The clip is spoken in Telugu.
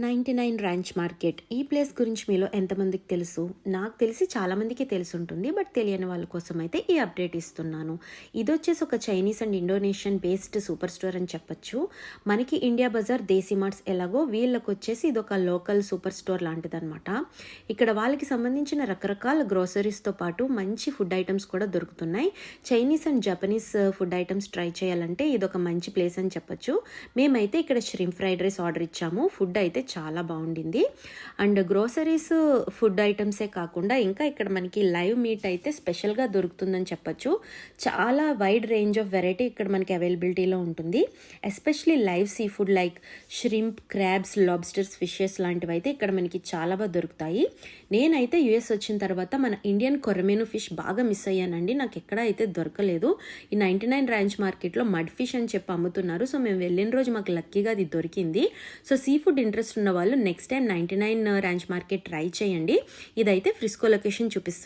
99 ర్యాంచ్ మార్కెట్ ఈ ప్లేస్ గురించి మీలో ఎంతమందికి తెలుసు? నాకు తెలిసి చాలామందికి తెలుసుంటుంది. బట్ తెలియని వాళ్ళ కోసం అయితే ఈ అప్డేట్ ఇస్తున్నాను. ఇదొచ్చేసి ఒక Chinese and Indonesian based super store అని చెప్పొచ్చు. మనకి ఇండియా బజార్, దేశీ మార్ట్స్ ఎలాగో వీళ్ళకి వచ్చేసి ఇదొక లోకల్ సూపర్ స్టోర్ లాంటిదన్నమాట. ఇక్కడ వాళ్ళకి సంబంధించిన రకరకాల గ్రోసరీస్తో పాటు మంచి ఫుడ్ ఐటమ్స్ కూడా దొరుకుతున్నాయి. Chinese and Japanese food items try చేయాలంటే ఇదొక మంచి ప్లేస్ అని చెప్పొచ్చు. మేమైతే ఇక్కడ ష్రింప్ ఫ్రైడ్ రైస్ ఆర్డర్ ఇచ్చాము. ఫుడ్ అయితే చాలా బాగుండింది. అండ్ గ్రోసరీస్, ఫుడ్ ఐటమ్సే కాకుండా ఇంకా ఇక్కడ మనకి లైవ్ మీట్ అయితే స్పెషల్గా దొరుకుతుందని చెప్పొచ్చు. చాలా వైడ్ రేంజ్ ఆఫ్ వెరైటీ ఇక్కడ మనకి అవైలబిలిటీలో ఉంటుంది. Especially live sea food like shrimp, crabs, lobsters, fishes లాంటివి అయితే ఇక్కడ మనకి చాలా బాగా దొరుకుతాయి. నేనైతే యుఎస్ వచ్చిన తర్వాత మన ఇండియన్ కొరమేను ఫిష్ బాగా మిస్ అయ్యానండి. నాకు ఎక్కడ అయితే దొరకలేదు. ఈ 99 ర్యాంచ్ మార్కెట్లో మడ్ ఫిష్ అని చెప్పి అమ్ముతున్నారు. సో మేము వెళ్ళిన రోజు మాకు లక్కీగా అది దొరికింది. సో సీ ఫుడ్ ఇంట్రెస్ట్ ఉన్న వాళ్ళు next time 99 ranch market try చేయండి. ఇదైతే ఫ్రిస్కో లొకేషన్ చూపిస్తుంది.